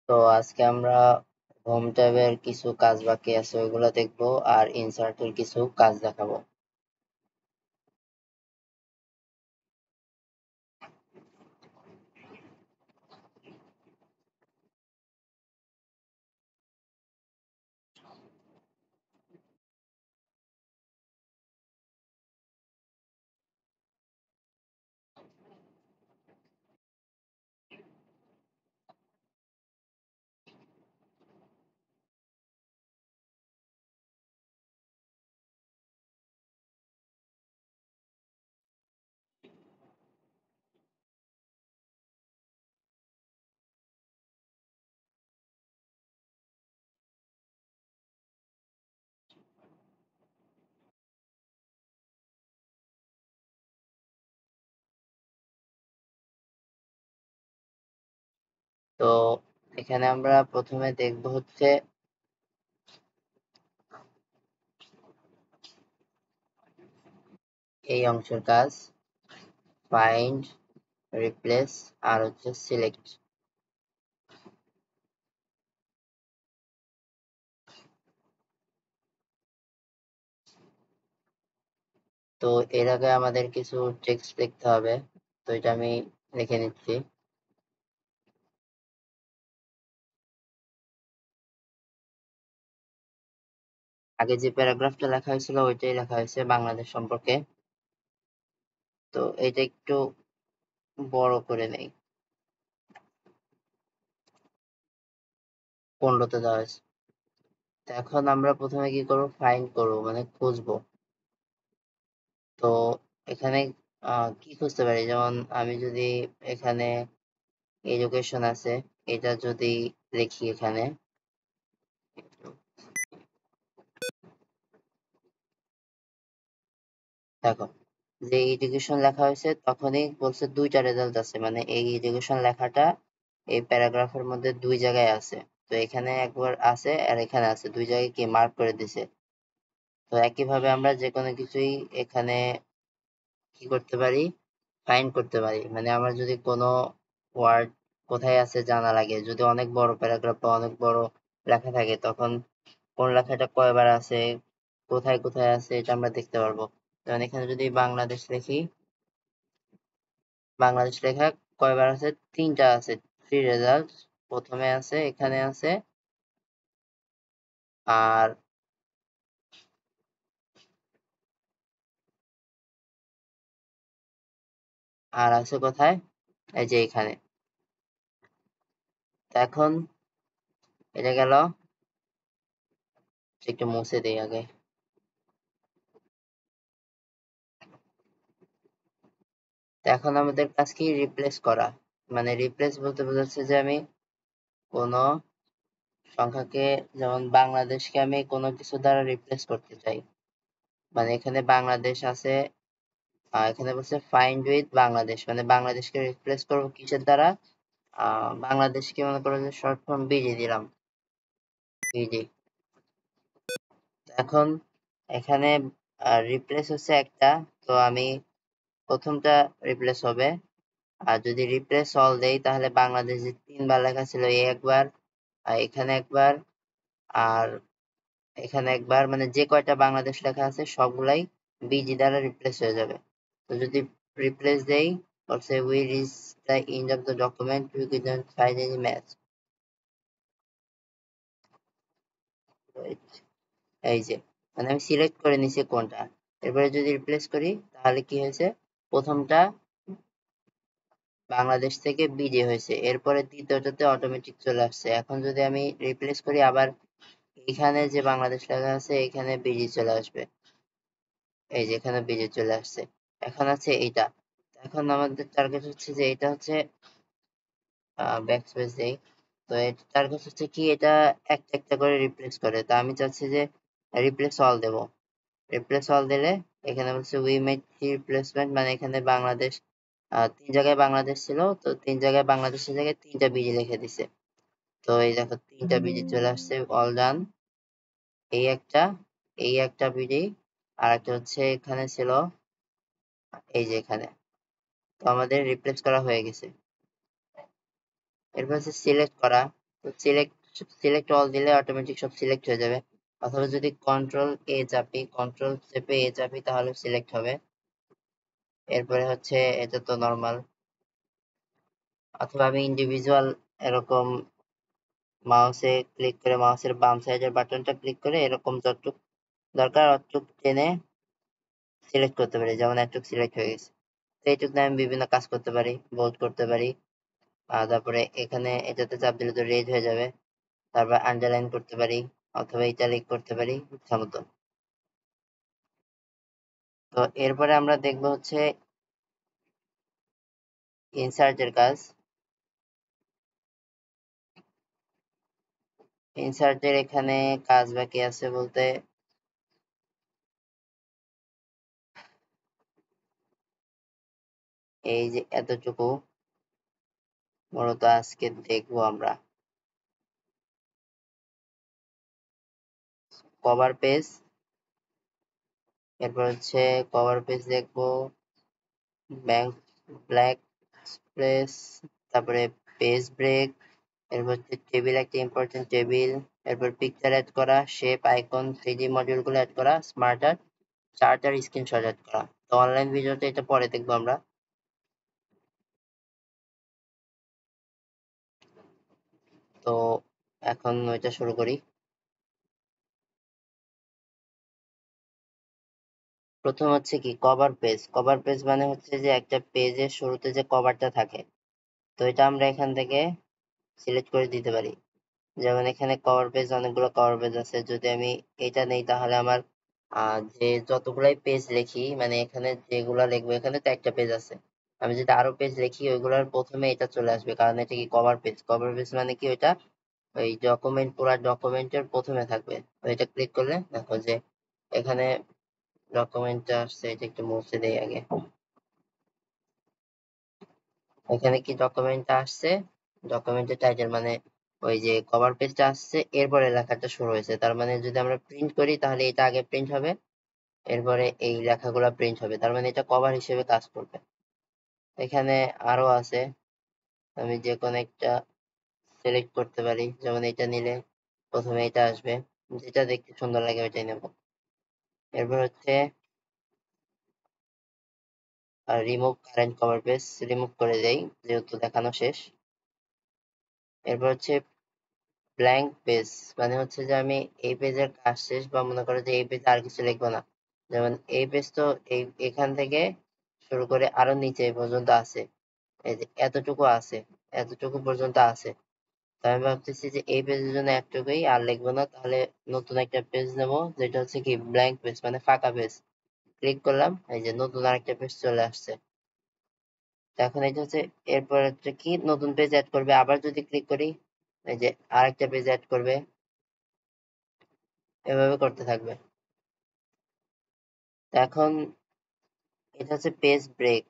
তো আজকে আমরা হোম ট্যাবের কিছু কাজ বাকি আছে ওইগুলো দেখবো আর ইনসার্টের কিছু কাজ দেখাবো। তো এখানে আমরা প্রথমে দেখবো হচ্ছে এই অংশের কাজ, ফাইন্ড, রিপ্লেস আর হচ্ছে সিলেক্ট। তো এর আগে আমাদের কিছু টেক্সট লিখতে হবে, তো এটা আমি লিখে নিচ্ছি। আগে যে প্যারাগ্রাফটা লেখা হয়েছিল ওইটাই লেখা হয়েছে বাংলাদেশ সম্পর্কে। তো এটা একটু বড় করে নেই, 15তে দেওয়া হয়েছে। তো এখন আমরা প্রথমে কি করবো, ফাইন্ড করবো মানে খুঁজবো। তো এখানে কি খুঁজতে পারি, যেমন আমি যদি এখানে এডুকেশন আছে, এটা যদি লিখি এখানে, দেখো যে এডুকেশন লেখা হয়েছে তখনই বলছে দুইটা রেজাল্ট আছে, মানে এই এডুকেশন লেখাটা এই প্যারাগ্রাফের মধ্যে দুই জায়গায় আছে। তো এখানে একবার আছে আর এখানে আছে, দুই জায়গায় কি মার্ক করে দিছে। তো একইভাবে আমরা যে কোনো কিছুই এখানে কি করতে পারি, ফাইন্ড করতে পারি। মানে আমার যদি কোনো ওয়ার্ড কোথায় আছে জানা লাগে, যদি অনেক বড় প্যারাগ্রাফ বা অনেক বড় লেখা থাকে, তখন কোন লেখাটা কয়বার আছে, কোথায় কোথায় আছে, এটা আমরা দেখতে পারবো। যেমন এখানে যদি বাংলাদেশ লিখি, বাংলাদেশ লেখা কয়বার আছে, তিনটা আছে, থ্রি রেজাল্ট। প্রথমে আছে, এখানে আছে, আর আর আছে কোথায়, এই যে এখানে। এখন এটা গেল, একটু মুছে দিই আগে। এখন আমাদের কাজ কি, রিপ্লেস করা। মানে রিপ্লেস বলতে বোঝাচ্ছে যে আমি কোনো সংখ্যাকে, যেমন বাংলাদেশকে আমি কোনো কিছু দ্বারা রিপ্লেস করতে চাই। মানে এখানে বাংলাদেশ আছে, এখানে বলছে ফাইন্ড উইথ বাংলাদেশ, মানে বাংলাদেশকে রিপ্লেস করবো কিসের দ্বারা, বাংলাদেশকে মনে করো যে শর্ট ফর্ম বিজি দিলাম, বিজি। এখন এখানে রিপ্লেস হচ্ছে একটা, তো আমি প্রথমটা রিপ্লেস হবে। আর যদি রিপ্লেস অল দেই তাহলে বাংলাদেশ যে তিনবার লেখা ছিল, এই একবার, আর এখানে একবার, আর এখানে একবার, মানে যে কয়টা বাংলাদেশ লেখা আছে সবগুলাই বিজি দ্বারা রিপ্লেস হয়ে যাবে। তো যদি রিপ্লেস দেই, বলছে we reach the end of the document, we couldn't find any match. এই যে, মানে আমি সিলেক্ট করে নিছি কোনটা। এরপরে যদি রিপ্লেস করি তাহলে কি হয়েছে, প্রথমটা বাংলাদেশ থেকে বিজে হয়েছে, এরপরে দ্বিতীয়টাতে অটোমেটিক চলে আসছে। এখন যদি আমি রিপ্লেস করি, আবার এখানে যে বাংলাদেশ লেখা আছে এখানে বিজি চলে আসবে, এই যে এখানে বিজি চলে আসছে। এখন আছে এইটা, এখন আমাদের টার্গেট হচ্ছে যে এটা হচ্ছে ব্যাকস্পেস দেই। তো এটা টার্গেট হচ্ছে কি, এটা একটা একটা করে রিপ্লেস করে। তো আমি চাচ্ছি যে রিপ্লেস অল দেব। রিপ্লেস অল দিলে এখানে বলছে উই মেড থ্রি রিপ্লেসমেন্ট, মানে এখানে বাংলাদেশ, তিন জায়গায় বাংলাদেশ ছিল, তো তিন জায়গায় বাংলাদেশের জায়গায় তিনটা বিজি লিখে দিছে। তো এই দেখো তিনটা বিজি চলে আসছে, অল ডান। এই একটা, এই একটা বিজি, আর একটা হচ্ছে এখানে ছিল, এই যে এখানে। তো আমাদের রিপ্লেস করা হয়ে গেছে। এরপর হচ্ছে সিলেক্ট করা। তো সিলেক্ট অল দিলে অটোমেটিক সব সিলেক্ট হয়ে যাবে, অথবা যদি কন্ট্রোল চেপে এ চাপি তাহলে সিলেক্ট হবে। এরপরে হচ্ছে এটা তো নরমাল, অথবা আমি ইন্ডিভিজুয়াল এরকম মাউসে ক্লিক করে মাউসের বাম সাইডের বাটনটা ক্লিক করে এরকম যতটুক দরকার অতটুক টেনে সিলেক্ট করতে পারি, যেমন এতটুক সিলেক্ট হয়ে গেছে। তো এইটুক নিয়ে আমি বিভিন্ন কাজ করতে পারি, বোল্ড করতে পারি, তারপরে এখানে এটাতে চাপ দিলে তো রেড হয়ে যাবে, তারপর আন্ডারলাইন করতে পারি অথবা ইটালিক করতে পারি ইচ্ছা মতো। তো এরপরে আমরা দেখবো হচ্ছে ইনসার্টের কাজ। ইনসার্টের এখানে কাজ বাকি আছে বলতে এই যে এতটুকু মূলত আজকে দেখবো আমরা। কভার পেজ, এরপর হচ্ছে কভার পেজ দেখবো, ব্ল্যাক স্পেস, তারপরে পেজ ব্রেক, এরপর হচ্ছে টেবিল, একটা ইম্পর্টেন্ট টেবিল, এরপর পিকচার অ্যাড করা, শেপ, আইকন, 3D মডিউল গুলো অ্যাড করা, স্মার্ট আর্ট, চার্ট আর স্ক্রিনশট অ্যাড করা। তো অনলাইন ভিডিওতে এটা পরে দেখবো আমরা। তো এখন ওইটা শুরু করি। প্রথম হচ্ছে কি কভার পেজ। কভার পেজ মানে হচ্ছে যে একটা পেজের শুরুতে যে কভারটা থাকে, তো এটা আমরা এখান থেকে সিলেক্ট করে দিতে পারি। যেমন এখানে কভার পেজ, অনেকগুলো কভার পেজ আছে, যদি আমি এটা নেই তাহলে আমার যে যতগুলাই পেজ লিখি, মানে এখানে যেগুলা লিখবো, এখানে তো একটা পেজ আছে, আমি যদি আরো পেজ লিখি ওইগুলোর প্রথমে এটা চলে আসবে, কারণ এটা কি কভার পেজ। কভার পেজ মানে কি ওইটা ওই ডকুমেন্ট, পুরা ডকুমেন্টের প্রথমে থাকবে। তো এটা ক্লিক করলে দেখো যে এখানে ডকুমেন্টটা আসছে, এটা একটু মুছে দেই আগে। এখানে কি ডকুমেন্টটা আসছে, ডকুমেন্টের টাইটেল মানে ওই যে কভার পেজটা আসছে, এরপরে লেখাটা শুরু হয়েছে। তার মানে যদি আমরা প্রিন্ট করি তাহলে এটা আগে প্রিন্ট হবে, এরপরে এই লেখাগুলো প্রিন্ট হবে, তার মানে এটা কভার হিসেবে কাজ করবে। এখানে আরো আছে, আমি যে কোনো একটা সিলেক্ট করতে পারি, যেমন এটা নিলে প্রথমে এটা আসবে, যেটা দেখতে সুন্দর লাগে ওইটাই নেব। এরপর হচ্ছে remove current cover page, remove করে দেই যেহেতু দেখানো শেষ। এরপর হচ্ছে ব্ল্যাঙ্ক পেজ, মানে হচ্ছে যে আমি এই পেজের কাজ শেষ, বা মনে করো যে এই পেজে আর কিছু লিখবো না, যেমন এই পেজ তো এখান থেকে শুরু করে আরো নিচে পর্যন্ত আছে, এই যে এতটুকু আছে, এতটুকু পর্যন্ত আছে। তো আমি ভাবতেছি যে এই পেজের জন্য একটুকুই, আর লিখবো না, তাহলে নতুন একটা পেজ নেবো যেটা হচ্ছে কি ব্ল্যাঙ্ক পেজ মানে ফাঁকা পেজ। ক্লিক করলাম, এই যে নতুন আরেকটা পেজ চলে আসছে। তো এখন এটা হচ্ছে এরপর হচ্ছে কি নতুন পেজ অ্যাড করবে, আবার যদি ক্লিক করি এই যে আরেকটা পেজ অ্যাড করবে, এভাবে করতে থাকবে। তো এখন এটা হচ্ছে পেজ ব্রেক,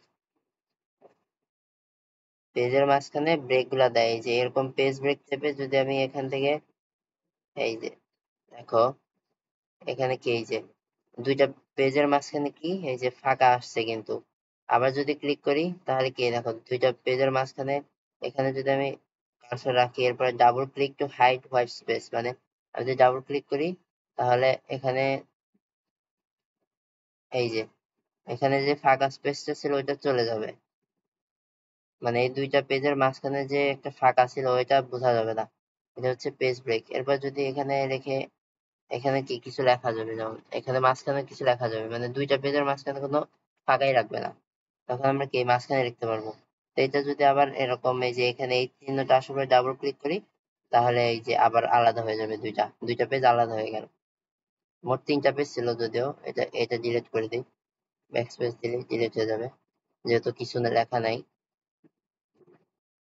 পেজের মাঝখানে ব্রেক গুলা দেয়, এই যে এরকম পেজ ব্রেক চেপে যদি আমি এখান থেকে এই যে দেখো এখানে কি এই যে দুইটা পেজের মাঝখানে কি এই যে ফাঁকা আসছে, কিন্তু আবার যদি ক্লিক করি তাহলে কি দেখো দুইটা পেজের মাঝখানে, এখানে যদি আমি কার্সর রাখি, এরপরে double click to hide white space, মানে আমি যদি ডাবল ক্লিক করি তাহলে এখানে এই যে এখানে যে ফাঁকা স্পেসটা ছিল ওইটা চলে যাবে, মানে এই দুইটা পেজের মাঝখানে যে একটা ফাঁকা ছিল ওইটা বোঝা যাবে না। এটা হচ্ছে পেজ ব্রেক। এরপর যদি এখানে রেখে এখানে কি কিছু লেখা যাবে, যেমন এখানে মাঝখানে কিছু লেখা যাবে, মানে দুইটা পেজের মাঝখানে কোনো ফাঁকাই রাখবে না, তখন আমরা কি মাঝখানে লিখতে পারবো। তো এটা যদি আবার এরকম এই যে এখানে এই চিহ্নটা আসলে ডাবল ক্লিক করি তাহলে এই যে আবার আলাদা হয়ে যাবে, দুইটা দুইটা পেজ আলাদা হয়ে গেল। মোট তিনটা পেজ ছিল যদিও, এটা এটা ডিলিট করে দিই, ব্যাকস্পেস দিলে ডিলিট হয়ে যাবে যেহেতু কিছু লেখা নাই।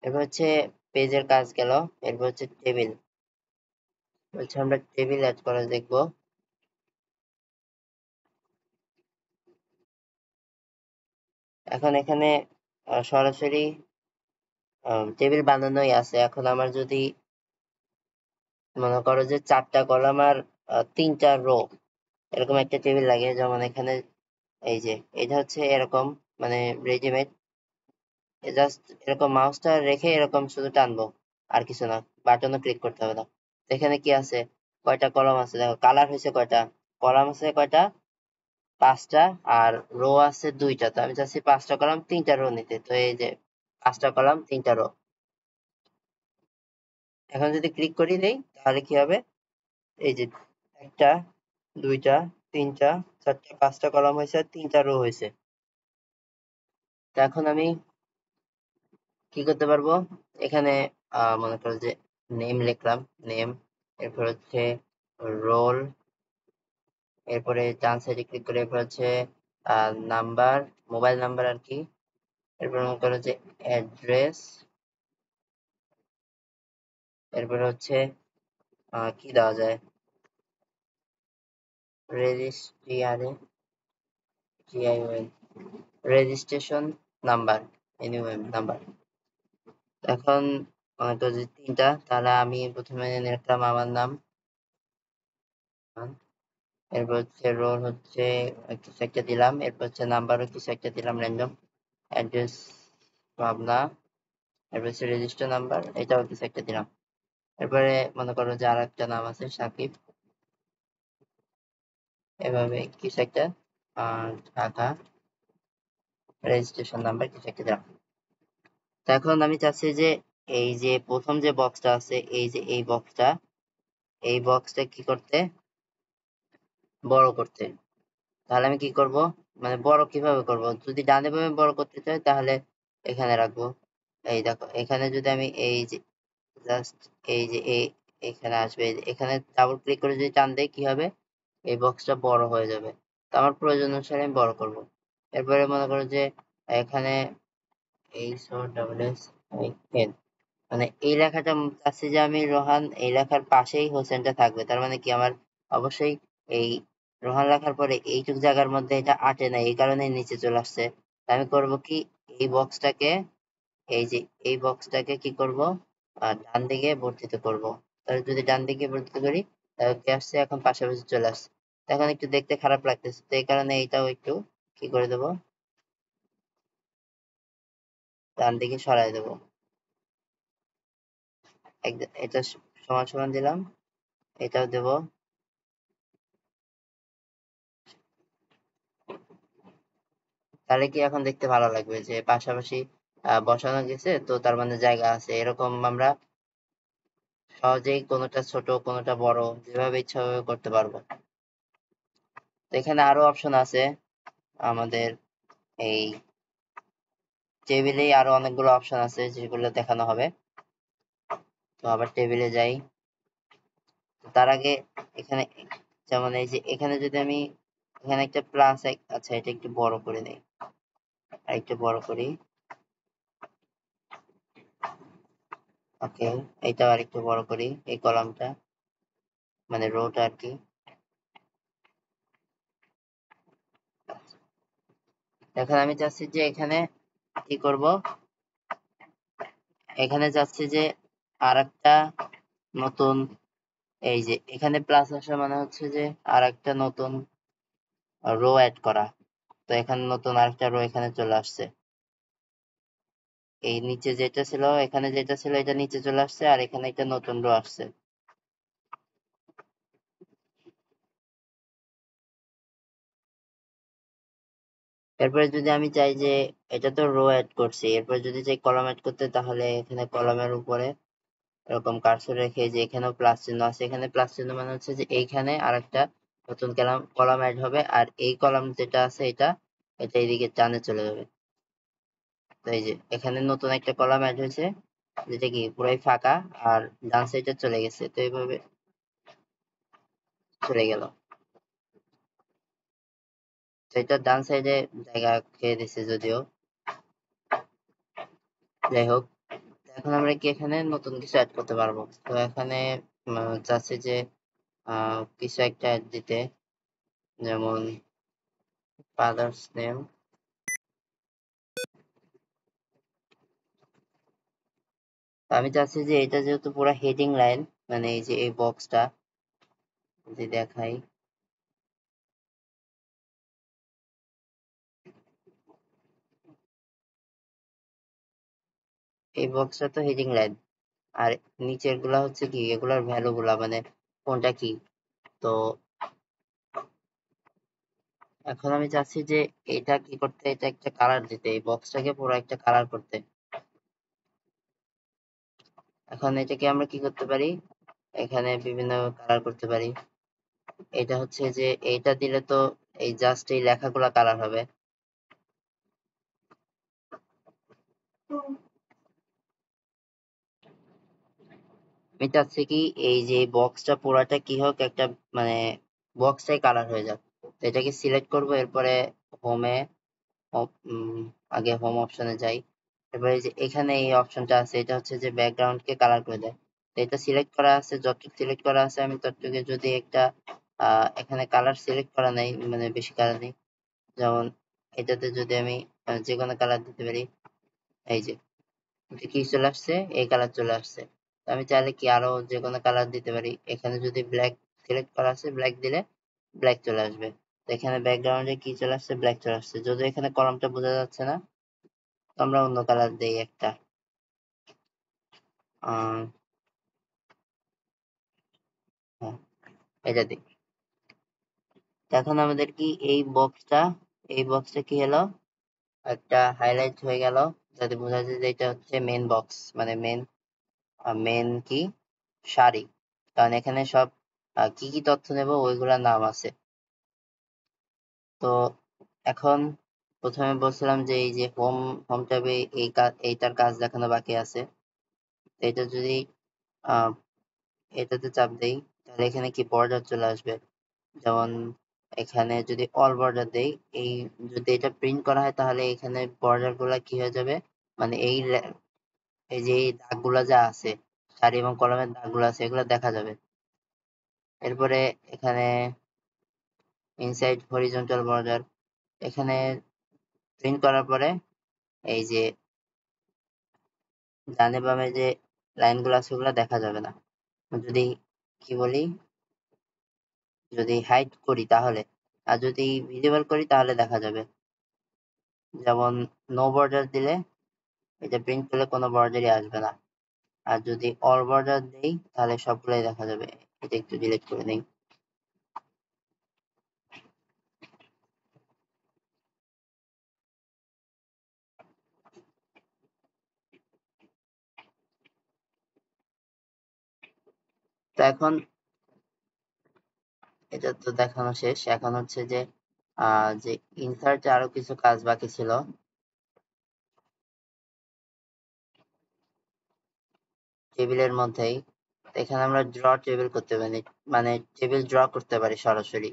এরপর হচ্ছে পেজের কাজ গেল। এরপর হচ্ছে টেবিল, হচ্ছে আমরা টেবিল অ্যাড করা দেখবো। এখন এখানে সরাসরি টেবিল বানানোই আছে। এখন আমার যদি মনে করো যে 4টা কলাম আর 3টা রো এরকম একটা টেবিল লাগে, যেমন এখানে এই যে এটা হচ্ছে এরকম মানে রেডিমেড, জাস্ট এরকম মাউসটা রেখে এরকম শুধু টানবো, আর কিছু না, বাটনও ক্লিক করতে হবে না। এখানে কি আছে, কয়টা কলাম আছে দেখো, কালার হয়েছে কয়টা, কলাম আছে কয়টা, 5টা, আর রো আছে 2টা। তো আমি চাচ্ছি 5টা কলাম 3টা রো নিতে, তো এই যে 5টা কলাম 3টা রো। এখন যদি ক্লিক করি দেই তাহলে কি হবে, এই যে 1টা 2টা 3টা 4টা 5টা কলাম হয়েছে আর 3টা রো হয়েছে। তো এখন আমি কি করতে পারবো, এখানে মনে করো যে নেম লিখলাম, নেম, এরপর হচ্ছে রোল, এরপরে ডান সাইডে ক্লিক করে এরপর হচ্ছে নাম্বার, মোবাইল নাম্বার আর কি, এরপর মনে করো যে অ্যাড্রেস, এরপর হচ্ছে কি দেওয়া যায়, রেজিস্ট্রিয়ারে জিআইওএন, রেজিস্ট্রেশন নাম্বার, এনইউএম নাম্বার। এখন মনে করো যে 3টা, তাহলে আমি প্রথমে লিখলাম আমার নাম, এরপর হচ্ছে রোল হচ্ছে কিছু একটা দিলাম, এরপর হচ্ছে নাম্বারও কিছু একটা দিলাম র্যান্ডম, অ্যাড্রেস পাবনা, এরপর হচ্ছে রেজিস্টার নাম্বার, এটাও কিছু একটা দিলাম। এরপরে মনে করো যে আর একটা নাম আছে সাকিব, এভাবে কিছু একটা ঢাকা, রেজিস্ট্রেশন নাম্বার কিছু একটা দিলাম। তো এখন আমি চাচ্ছি যে এই যে প্রথম যে বক্সটা আছে, এই যে এই বক্সটা কি করতে, বড় করতে। তাহলে আমি কি করব, মানে বড় কিভাবে করব, যদি ডানে বামে বড় করতে চাই তাহলে এখানে রাখবো। এই দেখো এখানে যদি আমি এই যে জাস্ট এই যে এখানে আসবে, এখানে ডাবল ক্লিক করে যদি টান দেই কি হবে, এই বক্সটা বড় হয়ে যাবে। তো আমার প্রয়োজন অনুসারে আমি বড় করব। এরপরে মনে করো যে এখানে HOSS, মানে এই লেখাটা চাচ্ছি যে আমি রোহান, এই লেখার পাশেই হোসেনটা থাকবে, তার মানে কি আমার অবশ্যই এই রোহান লেখার পরে এইটুক জায়গার মধ্যে এটা আটে না, এই কারণে নিচে চলে আসছে। আমি করব কি, এই বক্সটাকে, এই যে এই বক্সটাকে কি করব, ডান দিকে বর্ধিত করব। তাহলে যদি ডান দিকে বর্ধিত করি তাহলে কি আসছে, এখন পাশাপাশি চলে আসছে। এখন একটু দেখতে খারাপ লাগতেছে, তো এই কারণে এইটাও একটু কি করে দেবো, ডান দিকে সরাই দেবো। এটা সমান সমান দিলাম, এটাও দেবো। তাহলে কি এখন দেখতে ভালো লাগবে যে পাশাপাশি বসানো গেছে, তো তার মানে জায়গা আছে, এরকম আমরা সহজেই কোনোটা ছোট কোনোটা বড় যেভাবে ইচ্ছা ভাবে করতে পারবো। তো এখানে আরো অপশন আছে, আমাদের এই টেবিলেই আরো অনেকগুলো অপশন আছে যেগুলো দেখানো হবে। তো আবার টেবিলে যাই, তার আগে এখানে যেমন এই যে এখানে যদি আমি এখানে একটা প্লাস, আচ্ছা এটা একটু বড় করে দেই, আর একটু বড় করি, ওকে, এইটাও আর একটু বড় করি, এই কলামটা মানে রোটা আর কি। এখন আমি চাচ্ছি যে এখানে কি করব, এখানে চাচ্ছি যে আরেকটা নতুন, এই যে এখানে প্লাস আসা মানে হচ্ছে যে আরেকটা নতুন রো অ্যাড করা। তো এখানে নতুন আরেকটা রো এখানে চলে আসছে, এই নিচে যেটা ছিল, এখানে যেটা ছিল এটা নিচে চলে আসছে, আর এখানে একটা নতুন রো আসছে। এরপরে যদি আমি চাই যে এটা তো রো অ্যাড করছি, এরপর যদি চাই কলাম অ্যাড করতে, তাহলে এখানে কলামের উপরে এরকম কার্সর রেখে, যে এখানেও প্লাস চিহ্ন আছে, এখানে প্লাস চিহ্ন মানে হচ্ছে যে এইখানে আরেকটা নতুন কলাম অ্যাড হবে, আর এই কলাম যেটা আছে এটা এটা এইদিকে টানে চলে যাবে। তো এই যে এখানে নতুন একটা কলাম অ্যাড হয়েছে, যেটা কি পুরাই ফাঁকা, আর ডান সাইডে চলে গেছে, তো এইভাবে চলে গেল। তো এটা ডান সাইডে জায়গা খেয়ে দিছে যদিও, যাই হোক। এখন আমরা কি এখানে নতুন কিছু অ্যাড করতে পারবো। তো এখানে চাচ্ছি যে কিছু একটা অ্যাড দিতে, যেমন ফাদার্স নেম। আমি চাচ্ছি যে এটা যেহেতু পুরো হেডিং লাইন, মানে এই যে এই বক্সটা যদি দেখাই, এই বক্সটা তো হেডিং লাইন, আর নিচের গুলা হচ্ছে কি এগুলার ভ্যালু গুলা মানে কোনটা কি। তো এখন আমি চাচ্ছি যে এটা কি করতে, এটা একটা কালার দিতে, এই বক্সটাকে পুরো একটা কালার করতে। এখন এটাকে আমরা কি করতে পারি, এখানে বিভিন্ন কালার করতে পারি। এটা হচ্ছে যে এইটা দিলে তো এই জাস্ট এই লেখাগুলা কালার হবে। আমি চাচ্ছি কি এই যে বক্সটা পুরাটা কি হোক একটা মানে বক্সটাই কালার হয়ে যাক। তো এটাকে সিলেক্ট করব, এরপরে হোমে আগে হোম অপশনে যাই। এরপরে যে এখানে এই অপশনটা আছে, এটা হচ্ছে যে ব্যাকগ্রাউন্ড কে কালার করে দেয়। তো এটা সিলেক্ট করা আছে, যতটুকু সিলেক্ট করা আছে আমি ততটুকু যদি একটা এখানে কালার সিলেক্ট করা নেই, মানে বেশি কালার নেই, যেমন এটাতে যদি আমি যে কোনো কালার দিতে পারি, এই যে এটা কি চলে আসছে, এই কালার চলে আসছে। তো আমি চাইলে কি আরো যে কোনো কালার দিতে পারি। এখানে যদি ব্ল্যাক সিলেক্ট করা আছে, ব্ল্যাক দিলে ব্ল্যাক চলে আসবে। তো এখানে ব্যাকগ্রাউন্ডে কি চলে আসছে, ব্ল্যাক চলে আসছে। যদি এখানে কলমটা বোঝা যাচ্ছে না, তো আমরা অন্য কালার দেই একটা, হ্যাঁ এটা দিই। এখন আমাদের কি এই বক্সটা কি হলো, একটা হাইলাইট হয়ে গেল, যাতে বোঝা যায় যে এটা হচ্ছে মেন বক্স, মানে মেন কি সারি। কারণ এখানে সব কি কি তথ্য নেব ওইগুলোর নাম আছে। তো এখন প্রথমে বলছিলাম যে এই যে হোম ট্যাবে এইটার কাজ দেখানো বাকি আছে। তো এটা যদি আহ এটাতে চাপ দেই, তাহলে এখানে কি বর্ডার চলে আসবে। যেমন এখানে যদি অল বর্ডার দেই, এই যদি এটা প্রিন্ট করা হয় তাহলে এখানে বর্ডার গুলা কি হয়ে যাবে, মানে এই যে এই দাগগুলা যা আছে, সারি এবং কলমের দাগগুলো আছে, এগুলো দেখা যাবে। এরপরে এখানে ইনসাইড হরিজন্টাল বর্ডার, এখানে প্রিন্ট করার পরে এই যে ডানে বামে যে লাইনগুলো আছে ওগুলো দেখা যাবে না। যদি কি বলি, যদি হাইড করি তাহলে, আর যদি ভিজিবল করি তাহলে দেখা যাবে। যেমন নো বর্ডার দিলে এটা প্রিন্ট করলে কোনো বর্ডারই আসবে না। আর যদি অল বর্ডার দেই তাহলে সবগুলাই দেখা যাবে। এটা একটু ডিলিট করে নেই। তো এখন এটা তো দেখানো শেষ। এখন হচ্ছে যে যে ইনসার্টে আরো কিছু কাজ বাকি ছিল। টেবিলের মধ্যেই এখানে আমরা ড্র টেবিল করতে পারি, মানে টেবিল ড্র করতে পারি সরাসরি।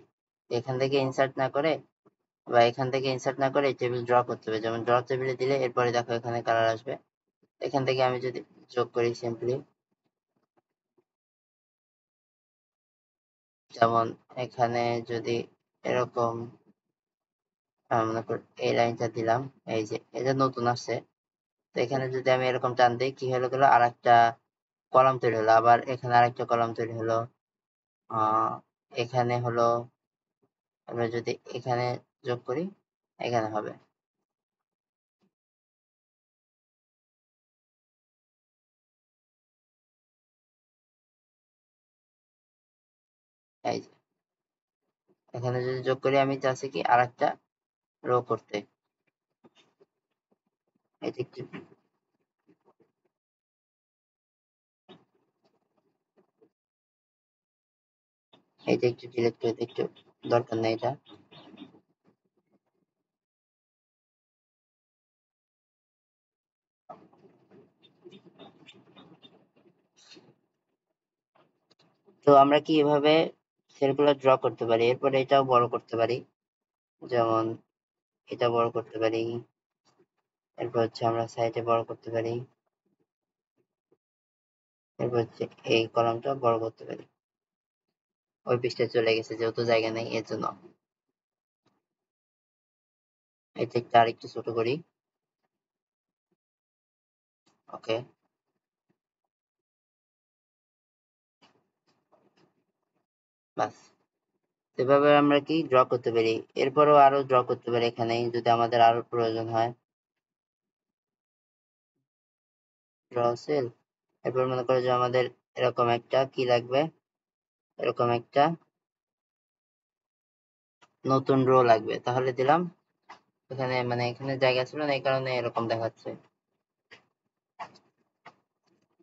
এখান থেকে ইনসার্ট না করে বা এখান থেকে ইনসার্ট না করে টেবিল ড্র করতে হবে। যেমন ড্র টেবিলে দিলে এরপরে দেখো এখানে কালার আসবে। এখান থেকে আমি যদি যোগ করি সিম্পলি, যেমন এখানে যদি এরকম মনে কর এই লাইনটা দিলাম, এই যে এটা নতুন আসছে। তো এখানে যদি আমি এরকম টান দিই কি হলো, গেলো আর একটা কলাম তৈরি হলো, আবার এখানে আরেকটা কলাম তৈরি হলো। আহ এখানে হলো, আমরা যদি এখানে যোগ করি এখানে হবে। এই যে এখানে যদি যোগ করি, আমি চাচ্ছি কি আর একটা রো করতে। এটা একটু এটা একটু ডিলিট করে দিই, একটু দরকার নেই এটা। তো আমরা কি এভাবে সার্কুলার ড্র করতে পারি। এরপরে এটাও বড় করতে পারি, যেমন এটা বড় করতে পারি। এরপর হচ্ছে আমরা সাইডে বড় করতে পারি। এরপর হচ্ছে এই কলামটা বড় করতে পারি। ওই পৃষ্ঠায় চলে গেছে যেহেতু জায়গা নেই এর জন্য। এটা একটু আরেকটু ছোট করি। ওকে, বাস। এভাবে আমরা কি ড্র করতে পারি। এরপরেও আরো ড্র করতে পারি এখানে যদি আমাদের আরো প্রয়োজন হয়। ড্র সেল, এরপর মনে করো যে আমাদের এরকম একটা কি লাগবে, এরকম একটা নতুন রো লাগবে, তাহলে দিলাম। এখানে মানে এখানে জায়গা ছিল না, এই কারণে এরকম দেখাচ্ছে।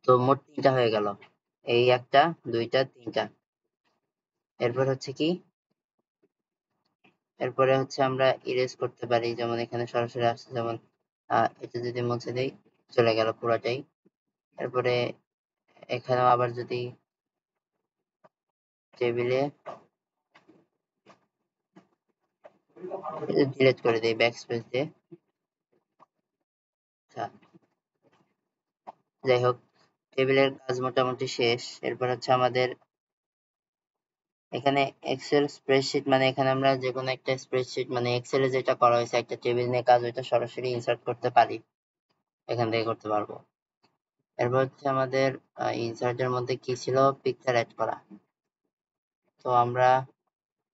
তো মোট 3টা হয়ে গেল, এই একটা, দুইটা, 3টা। এরপর হচ্ছে কি, এরপরে হচ্ছে আমরা ইরেজ করতে পারি, যেমন এখানে সরাসরি আসছে, যেমন এটা যদি মুছে দেই চলে গেল পুরাটাই। এরপরে এখানেও আবার যদি টেবিলে ডিলিট করে দিই ব্যাক স্পেস দিয়ে। আচ্ছা, যাই হোক, টেবিলের কাজ মোটামুটি শেষ। এরপর হচ্ছে আমাদের এখানে এক্সেল স্প্রেডশিট, মানে এখানে আমরা যে কোনো একটা স্প্রেডশিট, মানে এক্সেলে যেটা করা হয়েছে একটা টেবিল নিয়ে কাজ, ওইটা সরাসরি ইনসার্ট করতে পারি, এখান থেকে করতে পারবো। এরপর হচ্ছে আমাদের ইনসার্টের মধ্যে কি ছিল, পিকচার অ্যাড করা। তো আমরা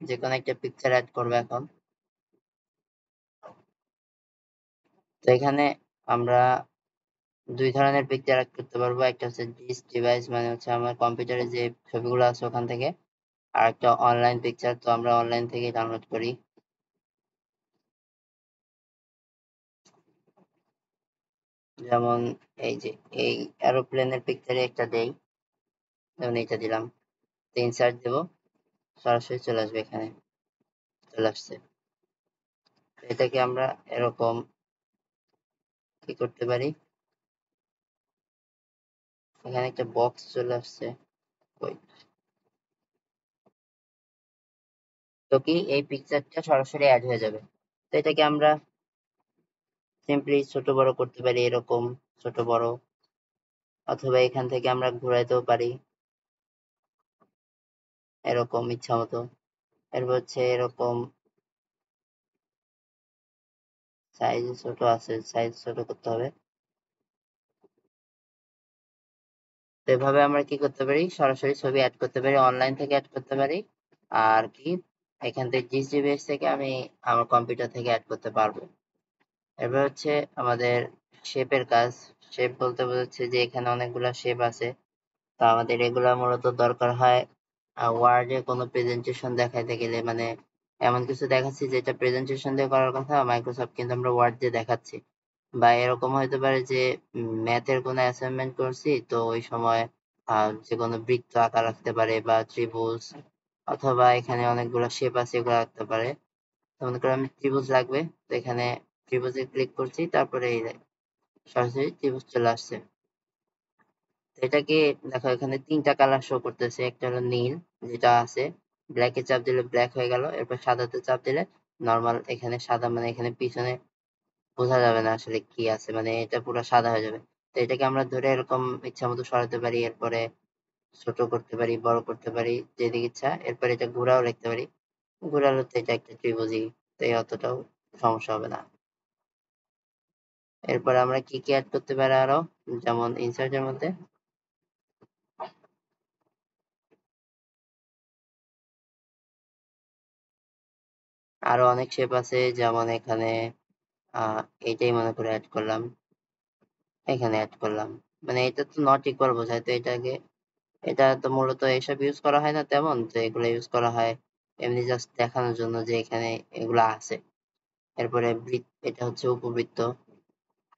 যে কোনো একটা পিকচার অ্যাড করবো এখন। তো এখানে আমরা দুই ধরনের পিকচার অ্যাড করতে পারবো, একটা হচ্ছে দিস ডিভাইস, মানে হচ্ছে আমার কম্পিউটারে যে ছবিগুলো আছে ওখান থেকে, আর একটা অনলাইন পিকচার। তো আমরা অনলাইন থেকে ডাউনলোড করি। যেমন এই যে এই এরোপ্লেনের পিকচারে একটা দেই, যেমন এইটা দিলাম, ইনসার্ট দেবো, সরাসরি চলে আসবে, এখানে চলে আসছে। এটাকে আমরা এরকম কি করতে পারি, এখানে একটা বক্স চলে আসছে, ওই তো কি এই পিকচারটা সরাসরি অ্যাড হয়ে যাবে। তো এটাকে আমরা সিম্পলি ছোট বড় করতে পারি, এরকম ছোট বড়, অথবা এখান থেকে আমরা ঘুরাইতেও পারি এরকম ইচ্ছা মতো। এরপর হচ্ছে এরকম সাইজ ছোট আছে, সাইজ ছোট করতে হবে। তো এভাবে আমরা কি করতে পারি, সরাসরি ছবি অ্যাড করতে পারি, অনলাইন থেকে অ্যাড করতে পারি, আর কি এখান থেকে জিএসডিবিএস থেকে আমি আমার কম্পিউটার থেকে অ্যাড করতে পারবো। এবার হচ্ছে আমাদের শেপের কাজ। শেপ বলতে বোঝাচ্ছে যে এখানে অনেকগুলা শেপ আছে, তো আমাদের এগুলা মূলত দরকার হয় ওয়ার্ডে কোনো প্রেজেন্টেশন দেখাইতে গেলে, মানে এমন কিছু দেখাচ্ছি যেটা প্রেজেন্টেশন দিয়ে করার কথা মাইক্রোসফট, কিন্তু আমরা ওয়ার্ড দিয়ে দেখাচ্ছি। বা এরকম হতে পারে যে ম্যাথের কোনো অ্যাসাইনমেন্ট করছি, তো ওই সময় যে কোনো বৃত্ত আঁকা রাখতে পারে বা ত্রিভুজ, অথবা এখানে অনেকগুলো শেপ আছে এগুলো রাখতে পারে। তো মনে করো আমি ত্রিভুজ লাগবে, তো এখানে ত্রিভুজে ক্লিক করছি, তারপরে এই সরাসরি ত্রিভুজ চলে আসছে। এটাকে দেখো এখানে 3টা কালার শো করতেছে, একটা হলো নীল, যেটা আছে ব্ল্যাকে চাপ দিলে ব্ল্যাক হয়ে গেল, এরপর সাদাতে চাপ দিলে নর্মাল, এখানে সাদা, মানে এখানে পিছনে বোঝা যাবে না আসলে কি আছে, মানে এটা পুরো সাদা হয়ে যাবে। তো এটাকে আমরা ধরে এরকম ইচ্ছা মতো সরাতে পারি, এরপরে ছোট করতে পারি, বড় করতে পারি, যেদিকে ইচ্ছা। এরপর এটা ঘোরাও রাখতে পারি, ঘোরালে তো এটা একটা ত্রিভুজই, তো এই অতটাও সমস্যা হবে না। এরপর আমরা কি কি অ্যাড করতে পারি আরো, যেমন ইনসার্টের মধ্যে আরো অনেক শেপ আছে, যেমন এখানে এইটাই মনে করে অ্যাড করলাম, এখানে অ্যাড করলাম, মানে এটা তো নট ইকুয়াল বোঝায়, তো এটাকে, এটা তো মূলত এসব ইউজ করা হয় না তেমন, তো এগুলো ইউজ করা হয় এমনি জাস্ট দেখানোর জন্য যে এখানে এগুলা আছে। এরপরে এটা হচ্ছে উপবৃত্ত,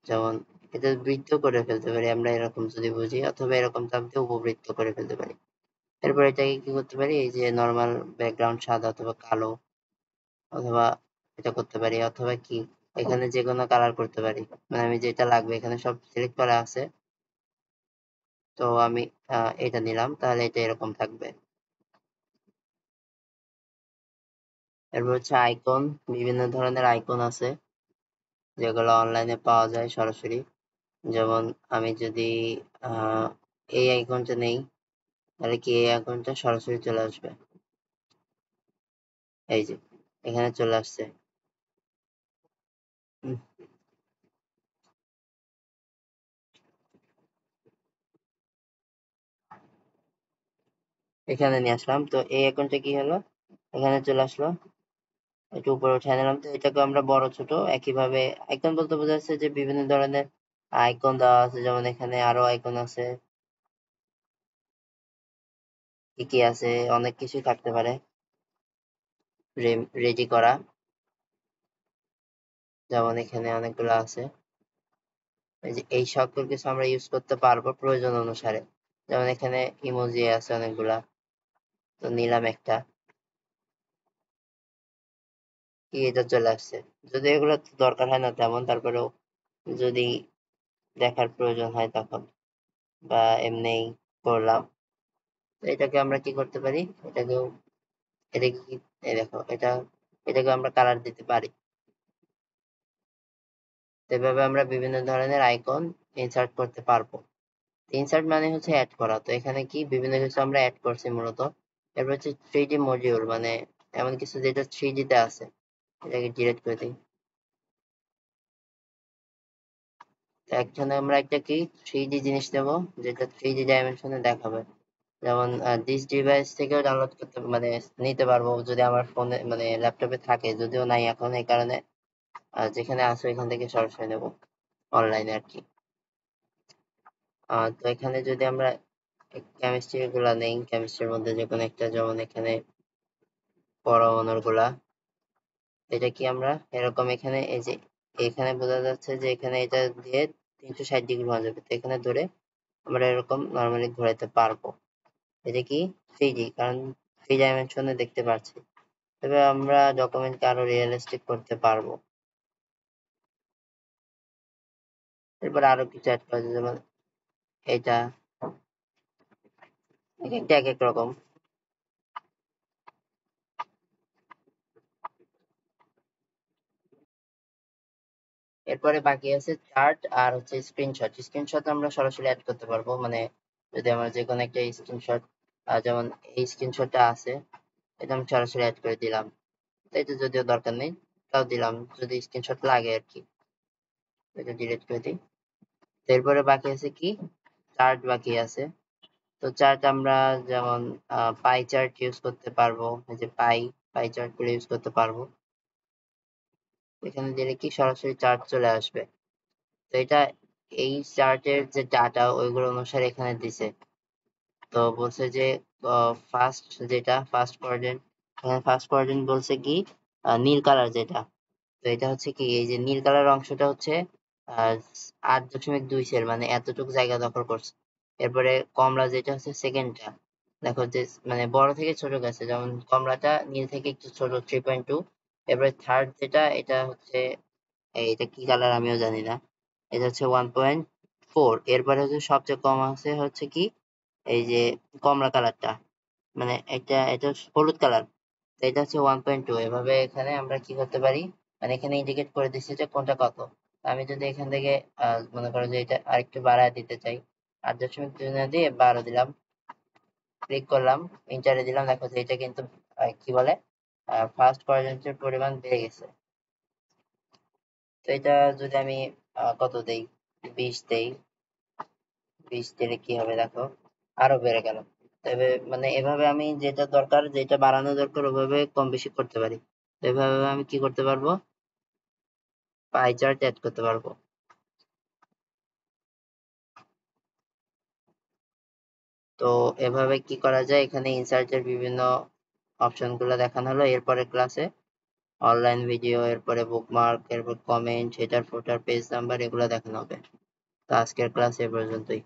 যেমন এটা বৃত্ত করে ফেলতে পারি আমরা এরকম যদি বুঝি, অথবা এরকম চাপ দিয়ে উপবৃত্ত করে ফেলতে পারি। এরপর এটাকে কি করতে পারি, এই যে নর্মাল ব্যাকগ্রাউন্ড সাদা অথবা কালো, অথবা এটা করতে পারি, অথবা কি এখানে যে কোনো কালার করতে পারি, মানে আমি যেটা লাগবে এখানে সব সিলেক্ট করা আছে, তো আমি এটা নিলাম, তাহলে এটা এরকম থাকবে। এরপর হচ্ছে আইকন, বিভিন্ন ধরনের আইকন আছে যেগুলো অনলাইনে পাওয়া যায় সরাসরি। যেমন আমি যদি এই আইকনটা নেই, তাহলে কি এই আইকনটা সরাসরি চলে আসবে, এই যে এখানে চলে আসছে। উম, এখানে নিয়ে আসলাম, তো এই আইকনটা কি হলো, এখানে চলে আসলো, একটু উপরে উঠিয়ে নিলাম। তো এটাকে আমরা বড় ছোট একইভাবে, আইকন বলতে বোঝাচ্ছে যে বিভিন্ন ধরনের আইকন দেওয়া আছে, যেমন এখানে আরো আইকন আছে, কি কি আছে, অনেক কিছুই থাকতে পারে রেডি করা, যেমন এখানে অনেকগুলো আছে। এই সকল কিছু আমরা ইউজ করতে পারবো প্রয়োজন অনুসারে। যেমন এখানে ইমোজি আছে অনেকগুলা, তো নিলাম একটা, কি এটা চলে আসছে। যদি এগুলো দরকার হয় না তেমন, তারপরেও যদি দেখার প্রয়োজন হয় তখন, বা এমনি করলাম। তো এটাকে আমরা কি করতে পারি, এটাকেও, এটা কি, এই দেখো এটাকে আমরা কালার দিতে পারি। এভাবে আমরা বিভিন্ন ধরনের আইকন ইনসার্ট করতে পারবো। ইনসার্ট মানে হচ্ছে অ্যাড করা, তো এখানে কি বিভিন্ন কিছু আমরা অ্যাড করছি মূলত। এরপর হচ্ছে 3D মডিউল, মানে এমন কিছু যেটা 3D তে আছে, এটাকে ডিলিট করে দিই। এখানে আমরা একটা কি 3D জিনিস নেব, যেটা 3D ডাইমেনশনে দেখাবে। যেমন দিস ডিভাইস থেকেও ডাউনলোড করতে, মানে নিতে পারবো যদি আমার ফোনে মানে ল্যাপটপে থাকে, যদিও নাই এখন, এই কারণে যেখানে আছে এখান থেকে সরাসরি নেব, অনলাইনে আর কি। তো এখানে যদি আমরা কেমিস্ট্রি গুলা নেই, কেমিস্ট্রির মধ্যে যে কোনো একটা, যেমন এখানে পরমাণুর গুলা, এটা কি আমরা এরকম এখানে এই যে এখানে বোঝা যাচ্ছে যে এখানে এটা দিয়ে 360 ডিগ্রি ঘোরা যাবে, তো এখানে ধরে আমরা এরকম নর্মালি ঘোরাতে পারবো। এটা কি 3D, কারণ 3 ডাইমেনশনে দেখতে পাচ্ছি। তবে আমরা ডকুমেন্টকে আরো রিয়েলিস্টিক করতে পারবো। এরপর আরো কিছু অ্যাড করা যায়, যেমন এটা এক একটা এক এক রকম। এরপরে বাকি আছে চার্ট আর হচ্ছে স্ক্রিনশট। স্ক্রিনশট আমরা সরাসরি অ্যাড করতে পারবো, মানে যদি আমার যে কোনো একটা স্ক্রিনশট, যেমন এই স্ক্রিনশটটা আছে, এটা আমি সরাসরি অ্যাড করে দিলাম। এটা যদিও দরকার নেই, তাও দিলাম যদি স্ক্রিনশট লাগে আর কি। এটা ডিলিট করে দিই। এরপরে বাকি আছে কি, চার্ট বাকি আছে। তো চার্ট আমরা যেমন পাই চার্ট ইউজ করতে পারবো, এই যে পাই চার্ট গুলো ইউজ করতে পারবো। এখানে দিলে কি সরাসরি চার্ট চলে আসবে। তো এটা এই চার্টের যে ডাটা ওইগুলো অনুসারে এখানে দিছে। তো বলছে যে ফার্স্ট কোয়াড্রেন্ট, এখানে ফার্স্ট কোয়াড্রেন্ট বলছে কি নীল কালার যেটা, তো এটা হচ্ছে কি এই যে নীল কালার অংশটা হচ্ছে 8.2 সেল, মানে এতটুকু জায়গা দখল করছে। এরপরে কমলা যেটা হচ্ছে সেকেন্ডটা, দেখো যে মানে বড় থেকে ছোট গেছে, যেমন কমলাটা নীল থেকে একটু ছোট 3.2। এরপরে থার্ড যেটা, এটা হচ্ছে এটা কি কালার আমিও জানি না, এটা হচ্ছে 1.4। এরপরে হচ্ছে সবচেয়ে কম আছে হচ্ছে কি এই যে কমলা কালারটা, মানে এটা হলুদ কালার, তো এটা হচ্ছে 1.2। এভাবে এখানে আমরা কি করতে পারি, মানে এখানে ইন্ডিকেট করে দিচ্ছি যে কোনটা কত। আমি যদি এখান থেকে মনে করো যে এটা আরেকটু বাড়ায় দিতে চাই, 8.2 না দিয়ে 12 দিলাম, ক্লিক করলাম, ইন্টারে দিলাম, দেখো যে এটা কিন্তু কি বলে ফার্স্ট কোয়াড্রেন্টের পরিমাণ বেড়ে গেছে। তো এটা যদি আমি কত দেই, 20 দেই, 20 দিলে কি হবে দেখো, আরো বেড়ে গেল। তবে মানে এভাবে আমি যেটা দরকার, যেটা বাড়ানো দরকার ওভাবে কম বেশি করতে পারি। তো এভাবে আমি কি করতে পারবো, পাই চার্ট অ্যাড করতে পারবো। তো এভাবে কি করা যায়, এখানে ইনসার্টের বিভিন্ন অপশন গুলো দেখানো হলো। এরপরে ক্লাসে অনলাইন ভিডিও, এরপরে বুকমার্ক, এরপর কমেন্ট, হেডার ফুটার, পেজ নাম্বার, এগুলো দেখানো হবে। তো আজকের ক্লাস এ পর্যন্তই।